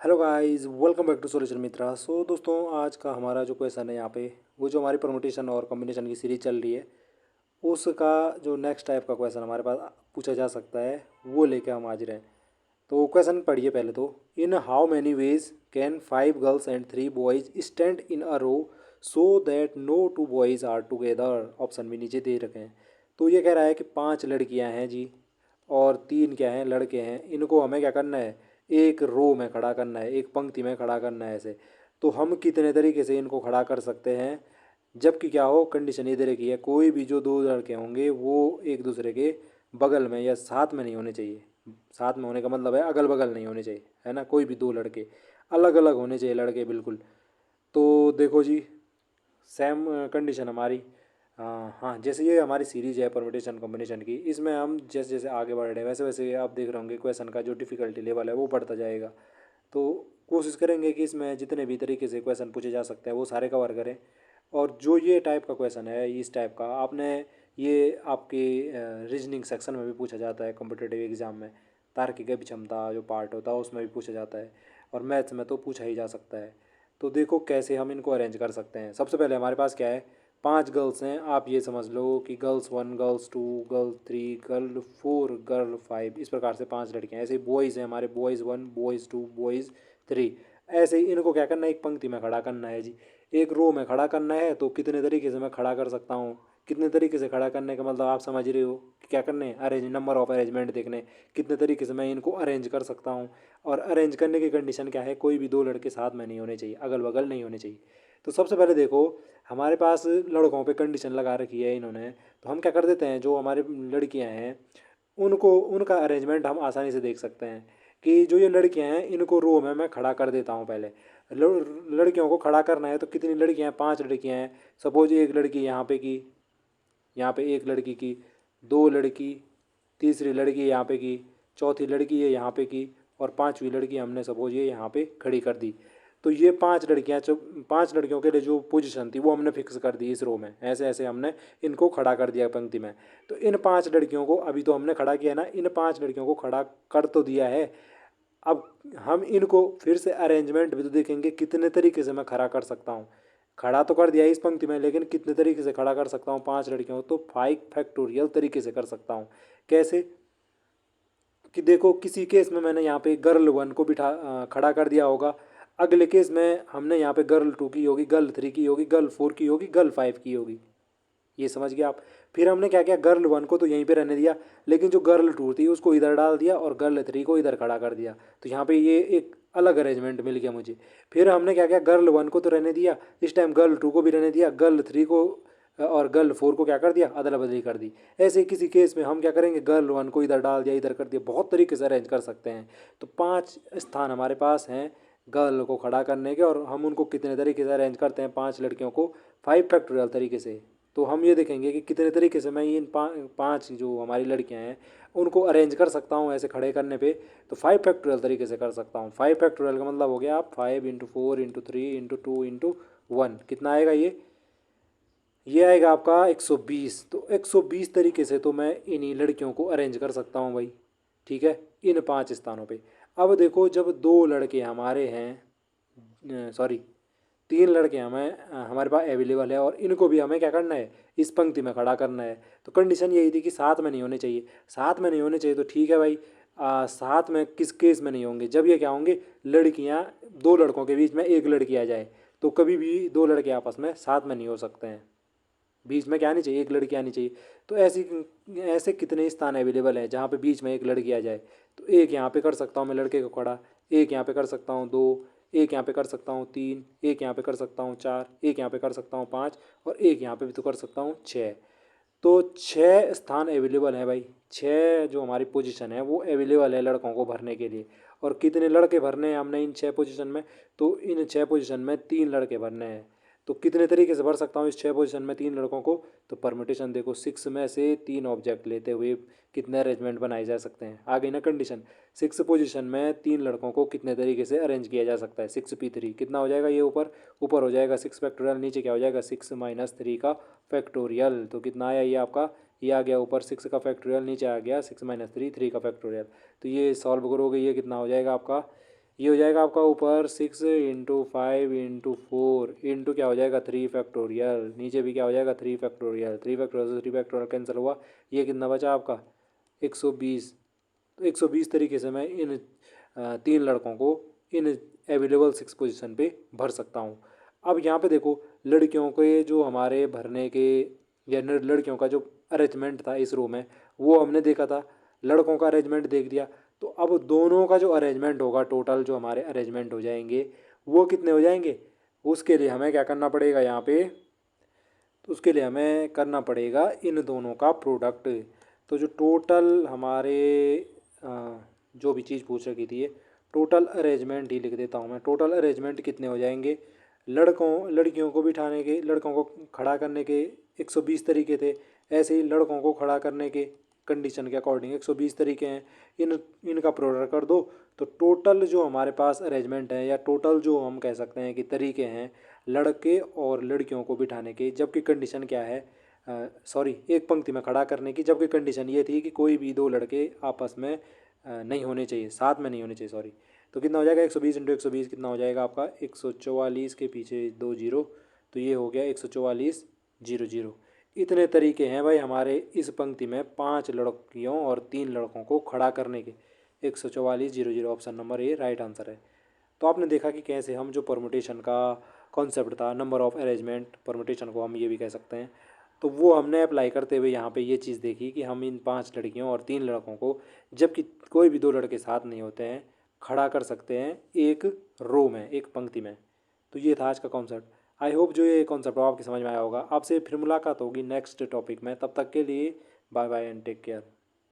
Hello guys, welcome back to solution Mitra. So दोस्तों, आज का हमारा जो क्वेश्चन है यहाँ पे, वो जो हमारी परमुटेशन और कॉम्बिनेशन की सीरीज चल रही है, उसका जो नेक्स्ट टाइप का क्वेश्चन हमारे पास पूछा जा सकता है, वो लेके हम आज रहे हैं। तो क्वेश्चन पढ़िए पहले तो। In how many ways can 5 girls and 3 boys stand in a row so that no two boys are together. Option भी नीचे दे रखे हैं। तो ये कह रहा है कि 5 लड़कियां हैं जी, और 3 क्या हैं, लड़के हैं। इनको हमें क्या करना है, एक रो में खड़ा करना है, एक पंक्ति में खड़ा करना है ऐसे। तो हम कितने तरीके से इनको खड़ा कर सकते हैं, जबकि क्या हो, कंडीशन ये दे रखी है, कोई भी जो दो लड़के होंगे वो एक दूसरे के बगल में या साथ में नहीं होने चाहिए। साथ में होने का मतलब है अगल बगल नहीं होने चाहिए, है ना। कोई भी दो लड़के अलग अलग होने चाहिए, लड़के बिल्कुल। तो देखो जी, सेम कंडीशन हमारी। हाँ, जैसे ये हमारी सीरीज है परम्यूटेशन कॉम्बिनेशन की, इसमें हम जैसे जैसे आगे बढ़ रहे हैं वैसे वैसे आप देख रहे होंगे क्वेश्चन का जो डिफ़िकल्टी लेवल है वो बढ़ता जाएगा। तो कोशिश करेंगे कि इसमें जितने भी तरीके से क्वेश्चन पूछे जा सकते हैं वो सारे कवर करें। और जो ये टाइप का क्वेश्चन है, इस टाइप का आपने, ये आपके रीजनिंग सेक्शन में भी पूछा जाता है कॉम्पिटिटिव एग्जाम में। तार्किक क्षमता जो पार्ट होता है उसमें भी पूछा जाता है, और मैथ्स में तो पूछा ही जा सकता है। तो देखो कैसे हम इनको अरेंज कर सकते हैं। सबसे पहले हमारे पास क्या है, 5 गर्ल्स हैं। आप ये समझ लो कि girls 1, girls 2, girl 3, girl 4, girl 5, इस प्रकार से 5 लड़कियां। ऐसे ही बॉयज़ हैं हमारे, बॉयज़ 1, बॉयज़ 2, बॉयज़ 3। ऐसे ही इनको क्या करना है, एक पंक्ति में खड़ा करना है जी, एक रो में खड़ा करना है। तो कितने तरीके से मैं खड़ा कर सकता हूँ, कितने तरीके से खड़ा करने का मतलब आप समझ रहे हो कि क्या करने हैं, अरेंज, नंबर ऑफ अरेंजमेंट देखने, कितने तरीके से मैं इनको अरेंज कर सकता हूँ। और अरेंज करने की कंडीशन क्या है, कोई भी दो लड़के साथ में नहीं होने चाहिए, अगल बगल नहीं होने चाहिए। तो सबसे पहले देखो, हमारे पास लड़कों पे कंडीशन लगा रखी है इन्होंने। तो हम क्या कर देते हैं, जो हमारे लड़कियां हैं उनको, उनका अरेंजमेंट हम आसानी से देख सकते हैं। कि जो ये लड़कियां हैं इनको रो में मैं खड़ा कर देता हूँ पहले। लड़कियों को खड़ा करना है तो कितनी लड़कियां हैं, 5 लड़कियां हैं। सपोज एक लड़की यहाँ पे की, यहाँ पे एक लड़की की, दो लड़की, तीसरी लड़की यहाँ पे की, चौथी लड़की है यहाँ पे की, और 5वीं लड़की हमने सपोज ये यहाँ पे खड़ी कर दी। तो ये 5 लड़कियाँ, जो 5 लड़कियों के लिए जो पोजीशन थी वो हमने फिक्स कर दी इस रो में। ऐसे ऐसे हमने इनको खड़ा कर दिया पंक्ति में। तो इन 5 लड़कियों को अभी तो हमने खड़ा किया ना, इन 5 लड़कियों को खड़ा कर तो दिया है। अब हम इनको फिर से अरेंजमेंट भी तो देखेंगे, कितने तरीके से मैं खड़ा कर सकता हूँ। खड़ा तो कर दिया इस पंक्ति में, लेकिन कितने तरीके से खड़ा कर सकता हूँ 5 लड़कियों को, तो 5 फैक्टोरियल तरीके से कर सकता हूँ। कैसे, कि देखो किसी केस में मैंने यहाँ पे गर्ल 1 को खड़ा कर दिया होगा। अगले केस में हमने यहाँ पे गर्ल 2 की होगी, गर्ल 3 की होगी, गर्ल 4 की होगी, गर्ल 5 की होगी। ये समझ गए आप। फिर हमने क्या किया, गर्ल 1 को तो यहीं पे रहने दिया, लेकिन जो गर्ल 2 थी उसको इधर डाल दिया और गर्ल 3 को इधर खड़ा कर दिया। तो यहाँ पे ये एक अलग अरेंजमेंट मिल गया मुझे। फिर हमने क्या किया, गर्ल 1 को तो रहने दिया, इस टाइम गर्ल 2 को भी रहने दिया, गर्ल 3 को और गर्ल 4 को क्या कर दिया, अदला बदली कर दी। ऐसे किसी केस में हम क्या करेंगे, गर्ल 1 को इधर डाल दिया, इधर कर दिया। बहुत तरीके से अरेंज कर सकते हैं। तो 5 स्थान हमारे पास हैं गर्ल को खड़ा करने के, और हम उनको कितने तरीके से अरेंज करते हैं 5 लड़कियों को, 5 फैक्टोरियल तरीके से। तो हम ये देखेंगे कि कितने तरीके से मैं इन 5 जो हमारी लड़कियां हैं उनको अरेंज कर सकता हूँ ऐसे खड़े करने पे। तो 5 फैक्टोरियल तरीके से कर सकता हूँ। 5 फैक्टोरियल का मतलब हो गया आप 5 × 4 × 3 × 2 × 1, कितना आएगा ये आएगा आपका 120। तो 120 तरीके से तो मैं इन्हीं लड़कियों को अरेंज कर सकता हूँ भाई, ठीक है, इन 5 स्थानों पे। अब देखो, जब दो लड़के हमारे हैं, सॉरी, 3 लड़के हमारे पास अवेलेबल है, और इनको भी हमें क्या करना है, इस पंक्ति में खड़ा करना है। तो कंडीशन यही थी कि साथ में नहीं होने चाहिए। साथ में नहीं होने चाहिए तो ठीक है भाई। साथ में किस केस में नहीं होंगे, जब ये क्या होंगे, लड़कियां, दो लड़कों के बीच में एक लड़की आ जाए। तो कभी भी दो लड़के आपस में साथ में नहीं हो सकते हैं, बीच में क्या आनी चाहिए, एक लड़की आनी चाहिए। तो ऐसी, ऐसे कितने स्थान अवेलेबल हैं जहाँ पे बीच में एक लड़की आ जाए। तो एक यहाँ पे कर सकता हूँ मैं लड़के को खड़ा, एक यहाँ पे कर सकता हूँ 2, एक यहाँ पे कर सकता हूँ 3, एक यहाँ पे कर सकता हूँ 4, एक यहाँ पे कर सकता हूँ 5, और एक यहाँ पे भी तो कर सकता हूँ 6। तो 6 स्थान अवेलेबल हैं भाई। 6 जो हमारी पोजीशन है वो अवेलेबल है लड़कों को भरने के लिए। और कितने लड़के भरने हैं हमने इन 6 पोजीशन में, तो इन 6 पोजीशन में 3 लड़के भरने हैं। तो कितने तरीके से भर सकता हूँ इस 6 पोजीशन में 3 लड़कों को, तो परमिटेशन देखो, 6 में से 3 ऑब्जेक्ट लेते हुए कितने अरेंजमेंट बनाए जा सकते हैं। आ गई ना कंडीशन। 6 पोजीशन में 3 लड़कों को कितने तरीके से अरेंज किया जा सकता है। 6p3 कितना हो जाएगा, ये ऊपर ऊपर हो जाएगा 6 फैक्टोरियल, नीचे क्या हो जाएगा 6 - 3 का फैक्टोरियल। तो कितना आया ये आपका, ये आ गया ऊपर 6 का फैक्टोरियल, नीचे आ गया 6 - 3 3 का फैक्टोरियल। तो ये सॉल्व करोगे, ये कितना हो जाएगा आपका, ये हो जाएगा आपका ऊपर 6 × 5 × 4 इंटू क्या हो जाएगा 3 फैक्टोरियल, नीचे भी क्या हो जाएगा 3 फैक्टोरियल, 3 फैक्टोरियल से 3 फैक्टोरियल कैंसिल हुआ, ये कितना बचा आपका 120। तो 120 तरीके से मैं इन 3 लड़कों को इन अवेलेबल 6 पोजीशन पे भर सकता हूँ। अब यहाँ पे देखो लड़कियों के जो हमारे भरने के या लड़कियों का जो अरेंजमेंट था इस रो में वो हमने देखा था, लड़कों का अरेंजमेंट देख दिया। तो अब दोनों का जो अरेंजमेंट होगा, टोटल जो हमारे अरेंजमेंट हो जाएंगे वो कितने हो जाएंगे, उसके लिए हमें क्या करना पड़ेगा यहाँ पे, तो उसके लिए हमें करना पड़ेगा इन दोनों का प्रोडक्ट। तो जो टोटल हमारे जो भी चीज़ पूछ रखी थी, टोटल अरेंजमेंट ही लिख देता हूँ मैं। टोटल अरेंजमेंट कितने हो जाएंगे, लड़कियों को बिठाने के, लड़कों को खड़ा करने के 120 तरीके थे, ऐसे ही लड़कों को खड़ा करने के कंडीशन के अकॉर्डिंग 120 तरीके हैं। इनका प्रोडक्ट कर दो तो टोटल जो हमारे पास अरेंजमेंट है या टोटल जो हम कह सकते हैं कि तरीके हैं लड़के और लड़कियों को बिठाने के, जबकि कंडीशन क्या है, सॉरी एक पंक्ति में खड़ा करने की, जबकि कंडीशन ये थी कि कोई भी 2 लड़के आपस में नहीं होने चाहिए, साथ में नहीं होने चाहिए, सॉरी। तो कितना हो जाएगा 120 × 120 कितना हो जाएगा आपका 144 के पीछे 2 जीरो, तो ये हो गया 144 0 0। इतने तरीके हैं भाई हमारे इस पंक्ति में 5 लड़कियों और 3 लड़कों को खड़ा करने के। 144 0 0 option number A right answer है। तो आपने देखा कि कैसे हम जो परमुटेशन का कॉन्सेप्ट था, नंबर ऑफ़ अरेंजमेंट परमुटेशन को हम ये भी कह सकते हैं, तो वो हमने अप्लाई करते हुए यहाँ पे ये चीज़ देखी कि हम इन 5 लड़कियों और 3 लड़कों को, जबकि कोई भी 2 लड़के साथ नहीं होते हैं, खड़ा कर सकते हैं एक रो में, एक पंक्ति में। तो ये था आज का कॉन्सेप्ट। आई होप जो ये कॉन्सेप्ट आपकी समझ में आया होगा। आपसे फिर मुलाकात होगी नेक्स्ट टॉपिक में, तब तक के लिए bye bye and take care.